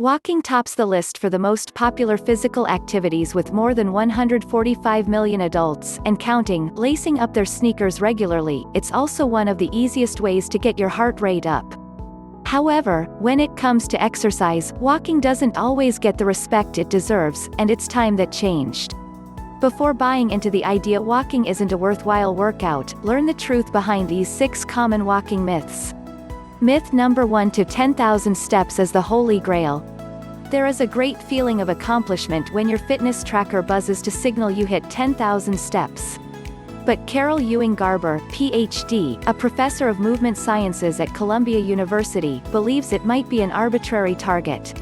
Walking tops the list for the most popular physical activities with more than 145 million adults, and counting, lacing up their sneakers regularly. It's also one of the easiest ways to get your heart rate up. However, when it comes to exercise, walking doesn't always get the respect it deserves, and it's time that changed. Before buying into the idea walking isn't a worthwhile workout, learn the truth behind these 6 common walking myths. Myth number 1: to 10,000 steps is the holy grail. There is a great feeling of accomplishment when your fitness tracker buzzes to signal you hit 10,000 steps. But Carol Ewing Garber, Ph.D., a professor of movement sciences at Columbia University, believes it might be an arbitrary target.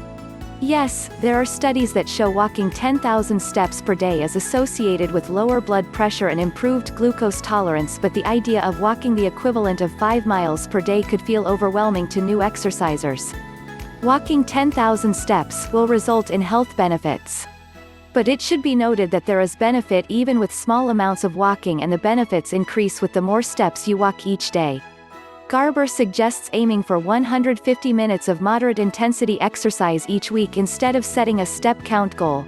Yes, there are studies that show walking 10,000 steps per day is associated with lower blood pressure and improved glucose tolerance, but the idea of walking the equivalent of 5 miles per day could feel overwhelming to new exercisers. Walking 10,000 steps will result in health benefits. But it should be noted that there is benefit even with small amounts of walking, and the benefits increase with the more steps you walk each day. Garber suggests aiming for 150 minutes of moderate intensity exercise each week instead of setting a step count goal.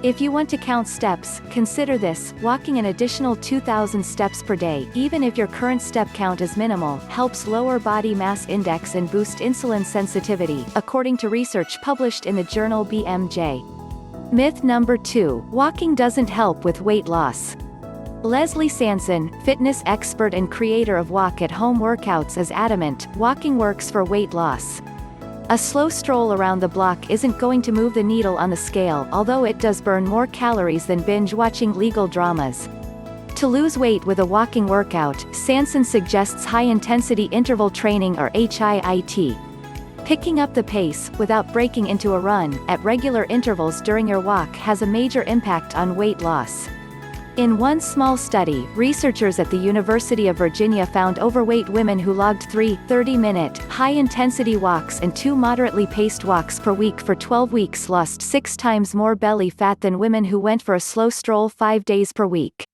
If you want to count steps, consider this: walking an additional 2,000 steps per day, even if your current step count is minimal, helps lower body mass index and boost insulin sensitivity, according to research published in the journal BMJ. Myth number 2: walking doesn't help with weight loss. Leslie Sanson, fitness expert and creator of walk-at-home workouts, is adamant, walking works for weight loss. A slow stroll around the block isn't going to move the needle on the scale, although it does burn more calories than binge-watching legal dramas. To lose weight with a walking workout, Sanson suggests high-intensity interval training, or HIIT. Picking up the pace, without breaking into a run, at regular intervals during your walk has a major impact on weight loss. In one small study, researchers at the University of Virginia found overweight women who logged 3 30-minute, high-intensity walks and 2 moderately paced walks per week for 12 weeks lost 6 times more belly fat than women who went for a slow stroll 5 days per week.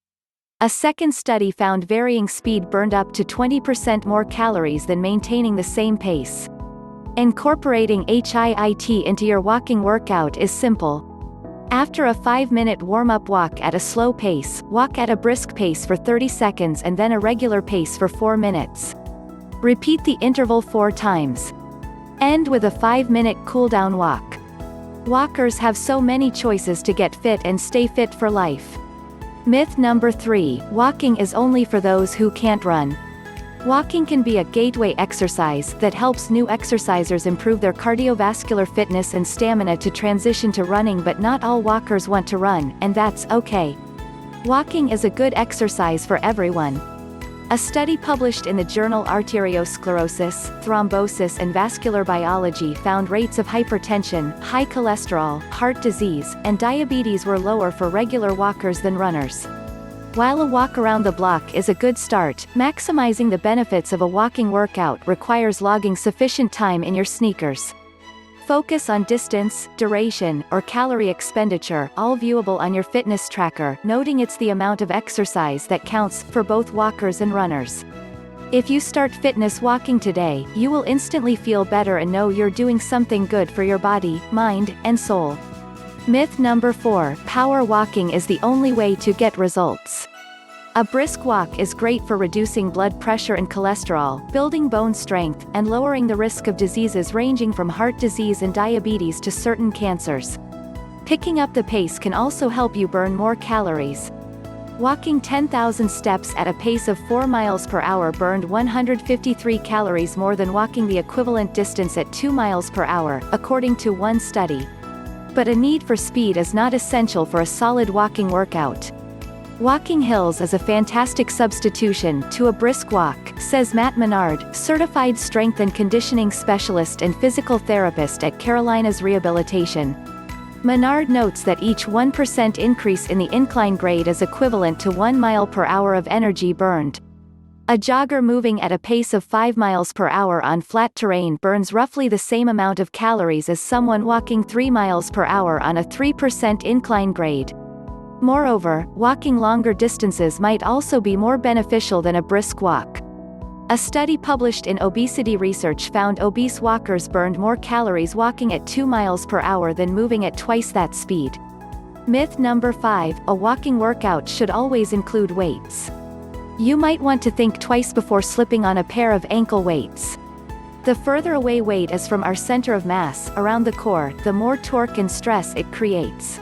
A second study found varying speed burned up to 20% more calories than maintaining the same pace. Incorporating HIIT into your walking workout is simple. After a 5-minute warm-up walk at a slow pace, walk at a brisk pace for 30 seconds and then a regular pace for 4 minutes. Repeat the interval 4 times. End with a 5-minute cool-down walk. Walkers have so many choices to get fit and stay fit for life. Myth number 3: walking is only for those who can't run. Walking can be a gateway exercise that helps new exercisers improve their cardiovascular fitness and stamina to transition to running, but not all walkers want to run, and that's okay. Walking is a good exercise for everyone. A study published in the journal Arteriosclerosis, Thrombosis and Vascular Biology found rates of hypertension, high cholesterol, heart disease, and diabetes were lower for regular walkers than runners. While a walk around the block is a good start, maximizing the benefits of a walking workout requires logging sufficient time in your sneakers. Focus on distance, duration, or calorie expenditure, all viewable on your fitness tracker, noting it's the amount of exercise that counts, for both walkers and runners. If you start fitness walking today, you will instantly feel better and know you're doing something good for your body, mind, and soul. Myth number 4: power walking is the only way to get results. A brisk walk is great for reducing blood pressure and cholesterol, building bone strength, and lowering the risk of diseases ranging from heart disease and diabetes to certain cancers. Picking up the pace can also help you burn more calories. Walking 10,000 steps at a pace of 4 miles per hour burned 153 calories more than walking the equivalent distance at 2 miles per hour, according to one study. But a need for speed is not essential for a solid walking workout. Walking hills is a fantastic substitution to a brisk walk, says Matt Menard, certified strength and conditioning specialist and physical therapist at Carolinas Rehabilitation. Menard notes that each 1% increase in the incline grade is equivalent to 1 mile per hour of energy burned. A jogger moving at a pace of 5 miles per hour on flat terrain burns roughly the same amount of calories as someone walking 3 miles per hour on a 3% incline grade. Moreover, walking longer distances might also be more beneficial than a brisk walk. A study published in Obesity Research found obese walkers burned more calories walking at 2 miles per hour than moving at twice that speed. Myth number 5, a walking workout should always include weights. You might want to think twice before slipping on a pair of ankle weights. The further away weight is from our center of mass, around the core, the more torque and stress it creates.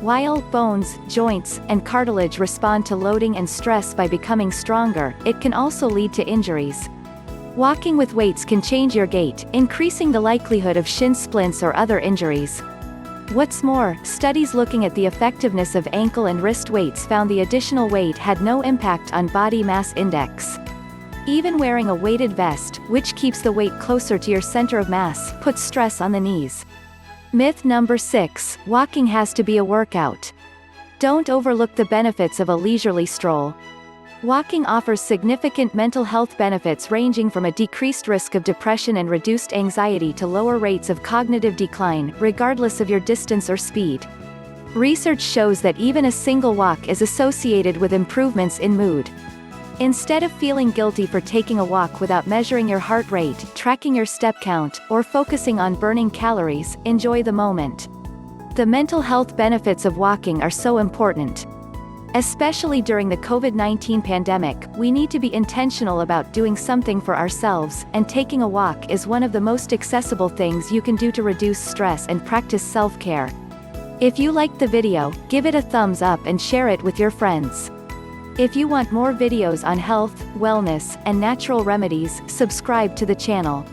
While bones, joints, and cartilage respond to loading and stress by becoming stronger, it can also lead to injuries. Walking with weights can change your gait, increasing the likelihood of shin splints or other injuries. What's more, studies looking at the effectiveness of ankle and wrist weights found the additional weight had no impact on body mass index. Even wearing a weighted vest, which keeps the weight closer to your center of mass, puts stress on the knees. Myth number 6, walking has to be a workout. Don't overlook the benefits of a leisurely stroll. Walking offers significant mental health benefits ranging from a decreased risk of depression and reduced anxiety to lower rates of cognitive decline, regardless of your distance or speed. Research shows that even a single walk is associated with improvements in mood. Instead of feeling guilty for taking a walk without measuring your heart rate, tracking your step count, or focusing on burning calories, enjoy the moment. The mental health benefits of walking are so important. Especially during the COVID-19 pandemic, we need to be intentional about doing something for ourselves, and taking a walk is one of the most accessible things you can do to reduce stress and practice self-care. If you liked the video, give it a thumbs up and share it with your friends. If you want more videos on health, wellness, and natural remedies, subscribe to the channel.